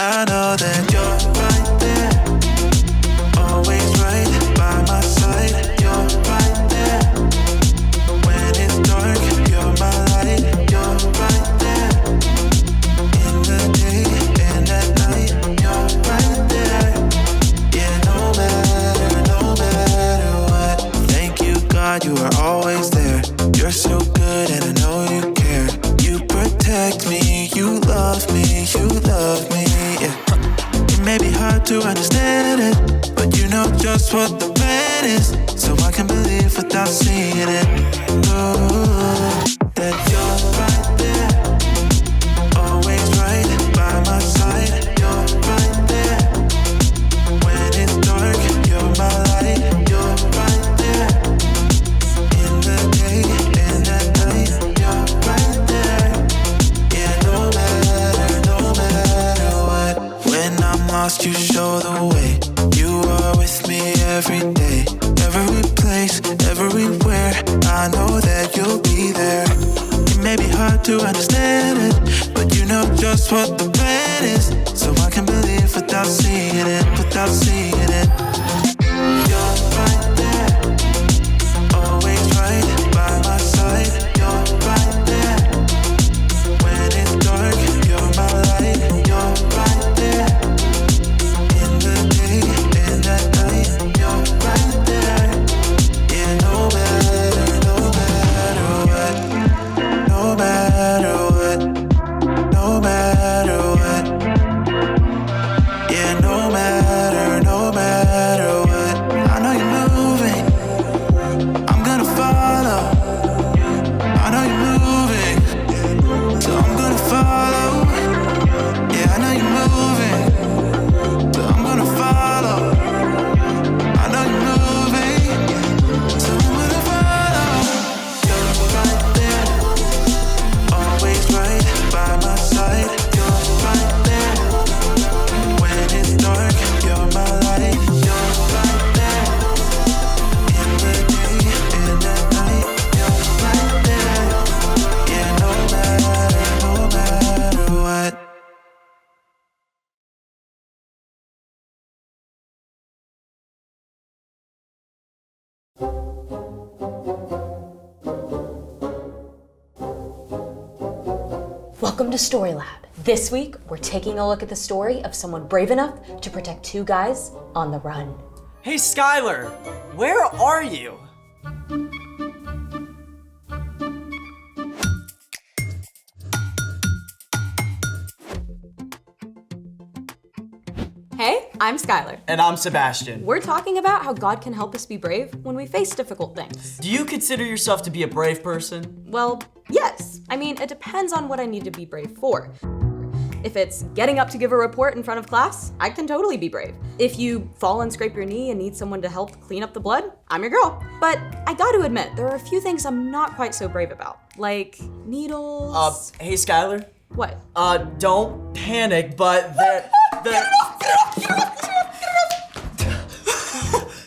I know that you're right there, always right by my side. You're right there, when it's dark, you're my light. You're right there, in the day and at night. You're right there, yeah, no matter what. Thank you, God, you are always there. You're so good and I know you care. You protect me, you love me, yeah. It may be hard to understand it, but you know just what the plan is, so I can believe without seeing it. Oh, that you're right there, always right by my side. You're right there, when it's dark, you're my light. You're right there, in the day and at night. You're right there, yeah, no matter what. When I'm lost, you show the way. You are with me every day, every place, everywhere. I know that you'll be there. It may be hard to understand it, but you know just what the plan is, so I can believe without seeing it, You're right there, always right by my side. You're right there, when it's dark, you're my light. You're right there, in the day and at night. You're right there, yeah, no matter what, no matter what, no matter what, yeah, no matter what. I know you're moving, I'm gonna follow. I know you're moving, so I'm gonna follow. Yeah, I know you're moving, so I'm gonna follow. I know you're moving, so I'm gonna follow. You're right there, always right by my side. You're right there, when it's dark, you're my light. You're right there, in the day and at night. You're right there, yeah, no matter what. Welcome to Story Lab. This week, we're taking a look at the story of someone brave enough to protect two guys on the run. Hey, Skylar, where are you? Hey, I'm Skylar. And I'm Sebastian. We're talking about how God can help us be brave when we face difficult things. Do you consider yourself to be a brave person? Well, yes. I mean, it depends on what I need to be brave for. If it's getting up to give a report in front of class, I can totally be brave. If you fall and scrape your knee and need someone to help clean up the blood, I'm your girl. But I gotta admit, there are a few things I'm not quite so brave about, like needles. Hey, Skylar? What? Don't panic, but Get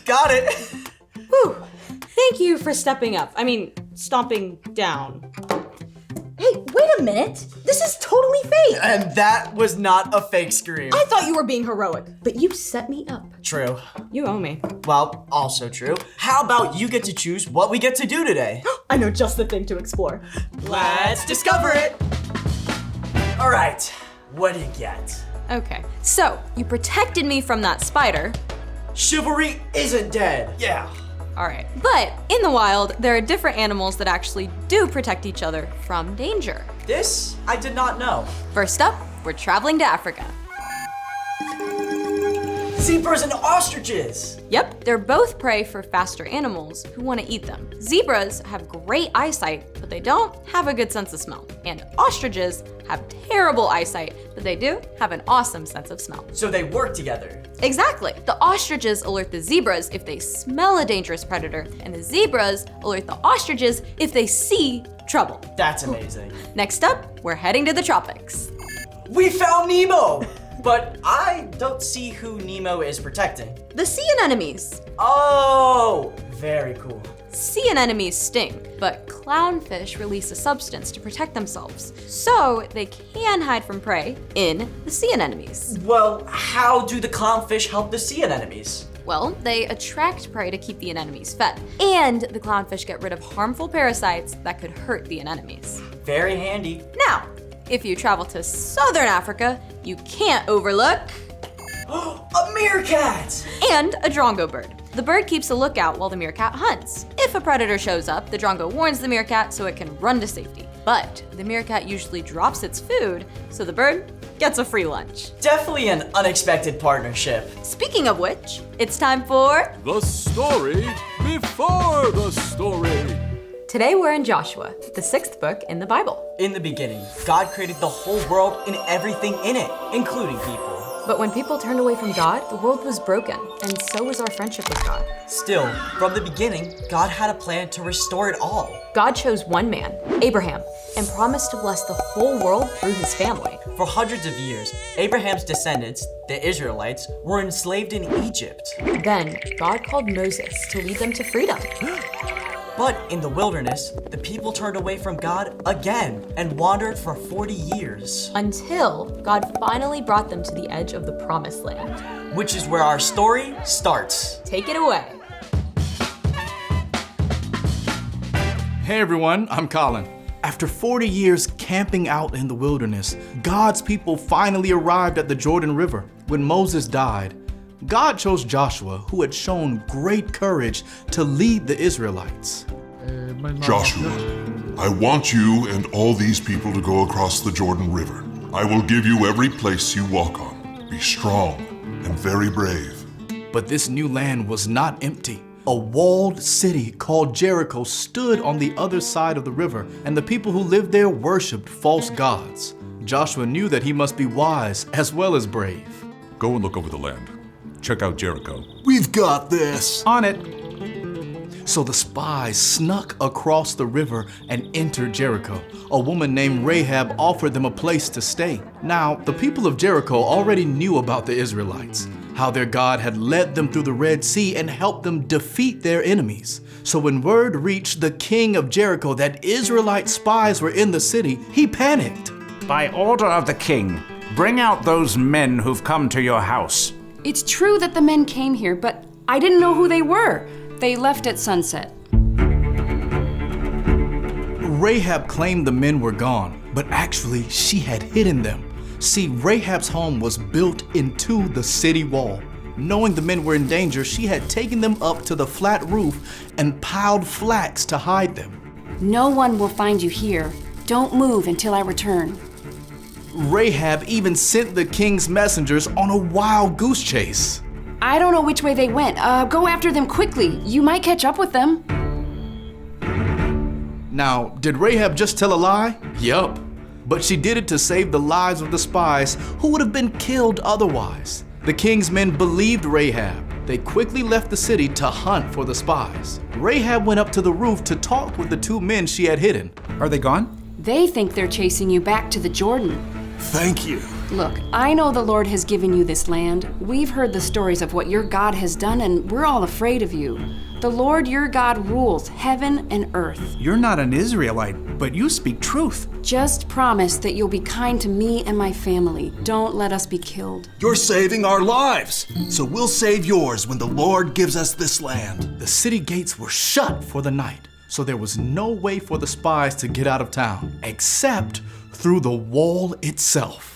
Got it. Whew. Thank you for stepping up. I mean, stomping down. Hey, wait a minute. This is totally fake. And that was not a fake scream. I thought you were being heroic, but you set me up. True. You owe me. Well, also true. How about you get to choose what we get to do today? I know just the thing to explore. Let's discover it. All right, what do you get? Okay, so you protected me from that spider. Chivalry isn't dead. Yeah. All right, but in the wild, there are different animals that actually do protect each other from danger. This I did not know. First up, we're traveling to Africa. Zebras and ostriches. Yep, they're both prey for faster animals who want to eat them. Zebras have great eyesight, but they don't have a good sense of smell. And ostriches have terrible eyesight, but they do have an awesome sense of smell. So they work together. Exactly. The ostriches alert the zebras if they smell a dangerous predator, and the zebras alert the ostriches if they see trouble. That's amazing. Next up, we're heading to the tropics. We found Nemo! But I don't see who Nemo is protecting. The sea anemones. Oh, very cool. Sea anemones sting, but clownfish release a substance to protect themselves, so they can hide from prey in the sea anemones. Well, how do the clownfish help the sea anemones? Well, they attract prey to keep the anemones fed, and the clownfish get rid of harmful parasites that could hurt the anemones. Very handy. Now, if you travel to southern Africa, you can't overlook A meerkat! and a drongo bird. The bird keeps a lookout while the meerkat hunts. If a predator shows up, the drongo warns the meerkat so it can run to safety. But the meerkat usually drops its food, so the bird gets a free lunch. Definitely an unexpected partnership. Speaking of which, it's time for The story before the story. Today we're in Joshua, the 6th book in the Bible. In the beginning, God created the whole world and everything in it, including people. But when people turned away from God, the world was broken, and so was our friendship with God. Still, from the beginning, God had a plan to restore it all. God chose one man, Abraham, and promised to bless the whole world through his family. For hundreds of years, Abraham's descendants, the Israelites, were enslaved in Egypt. Then, God called Moses to lead them to freedom. But in the wilderness, the people turned away from God again and wandered for 40 years. Until God finally brought them to the edge of the promised land. Which is where our story starts. Take it away. Hey everyone, I'm Colin. After 40 years camping out in the wilderness, God's people finally arrived at the Jordan River. When Moses died, God chose Joshua, who had shown great courage, to lead the Israelites. Joshua, I want you and all these people to go across the Jordan River. I will give you every place you walk on. Be strong and very brave. But this new land was not empty. A walled city called Jericho stood on the other side of the river, and the people who lived there worshipped false gods. Joshua knew that he must be wise as well as brave. Go and look over the land. Check out Jericho. We've got this. On it. So the spies snuck across the river and entered Jericho. A woman named Rahab offered them a place to stay. Now, the people of Jericho already knew about the Israelites, how their God had led them through the Red Sea and helped them defeat their enemies. So when word reached the king of Jericho that Israelite spies were in the city, he panicked. By order of the king, bring out those men who've come to your house. It's true that the men came here, but I didn't know who they were. They left at sunset. Rahab claimed the men were gone, but actually she had hidden them. See, Rahab's home was built into the city wall. Knowing the men were in danger, she had taken them up to the flat roof and piled flax to hide them. No one will find you here. Don't move until I return. Rahab even sent the king's messengers on a wild goose chase. I don't know which way they went. Go after them quickly. You might catch up with them. Now, did Rahab just tell a lie? Yup. But she did it to save the lives of the spies who would have been killed otherwise. The king's men believed Rahab. They quickly left the city to hunt for the spies. Rahab went up to the roof to talk with the two men she had hidden. Are they gone? They think they're chasing you back to the Jordan. Thank you. Look, I know the Lord has given you this land. We've heard the stories of what your God has done, and we're all afraid of you. The Lord your God rules heaven and earth. You're not an Israelite, but you speak truth. Just promise that you'll be kind to me and my family. Don't let us be killed. You're saving our lives, so we'll save yours when the Lord gives us this land. The city gates were shut for the night, so there was no way for the spies to get out of town, except through the wall itself.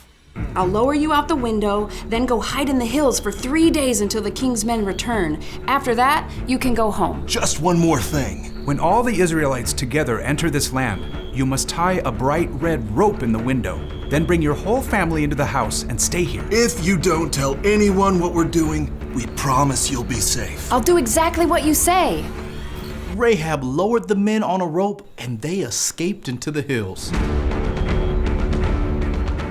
I'll lower you out the window, then go hide in the hills for 3 days until the king's men return. After that, you can go home. Just one more thing. When all the Israelites together enter this land, you must tie a bright red rope in the window. Then bring your whole family into the house and stay here. If you don't tell anyone what we're doing, we promise you'll be safe. I'll do exactly what you say. Rahab lowered the men on a rope and they escaped into the hills.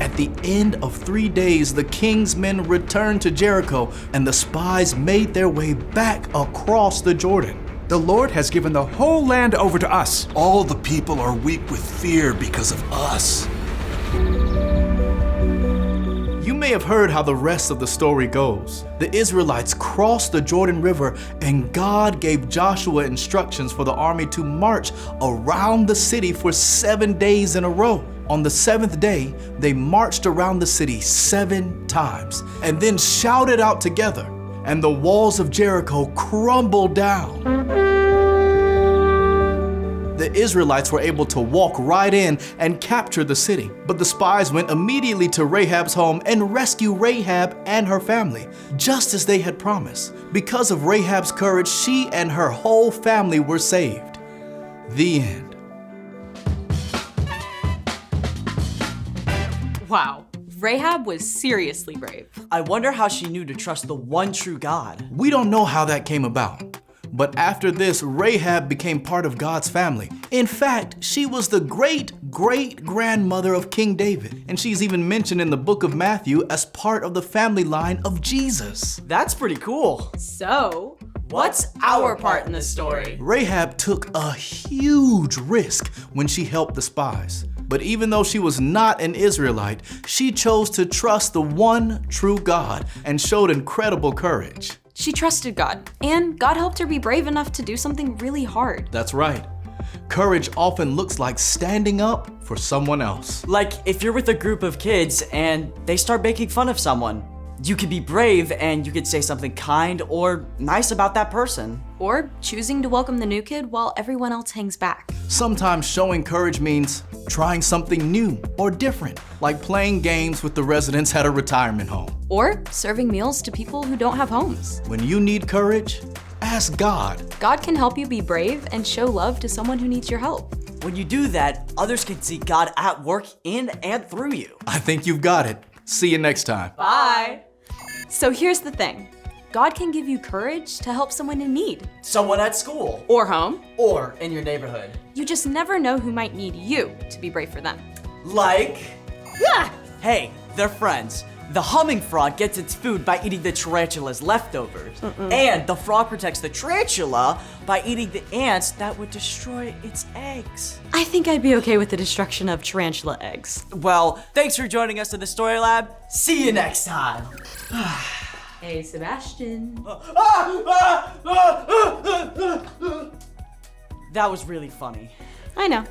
At the end of 3 days, the king's men returned to Jericho and the spies made their way back across the Jordan. The Lord has given the whole land over to us. All the people are weak with fear because of us. You may may have heard how the rest of the story goes. The Israelites crossed the Jordan River, and God gave Joshua instructions for the army to march around the city for 7 days in a row. On the 7th day, they marched around the city 7 times and then shouted out together, and the walls of Jericho crumbled down. The Israelites were able to walk right in and capture the city. But the spies went immediately to Rahab's home and rescued Rahab and her family, just as they had promised. Because of Rahab's courage, she and her whole family were saved. The end. Wow. Rahab was seriously brave. I wonder how she knew to trust the one true God. We don't know how that came about. But after this, Rahab became part of God's family. In fact, she was the great-great-grandmother of King David, and she's even mentioned in the book of Matthew as part of the family line of Jesus. That's pretty cool. So, what's our part in the story? Rahab took a huge risk when she helped the spies. But even though she was not an Israelite, she chose to trust the one true God and showed incredible courage. She trusted God, and God helped her be brave enough to do something really hard. That's right. Courage often looks like standing up for someone else. Like if you're with a group of kids and they start making fun of someone, you could be brave and you could say something kind or nice about that person. Or choosing to welcome the new kid while everyone else hangs back. Sometimes showing courage means trying something new or different, like playing games with the residents at a retirement home. Or serving meals to people who don't have homes. When you need courage, ask God. God can help you be brave and show love to someone who needs your help. When you do that, others can see God at work in and through you. I think you've got it. See you next time. Bye. So here's the thing. God can give you courage to help someone in need. Someone at school. Or home. Or in your neighborhood. You just never know who might need you to be brave for them. Like? Hey, they're friends. The humming frog gets its food by eating the tarantula's leftovers. And the frog protects the tarantula by eating the ants that would destroy its eggs. I think I'd be okay with the destruction of tarantula eggs. Well, thanks for joining us in the Story Lab. See you next time. Hey, Sebastian. That was really funny. I know.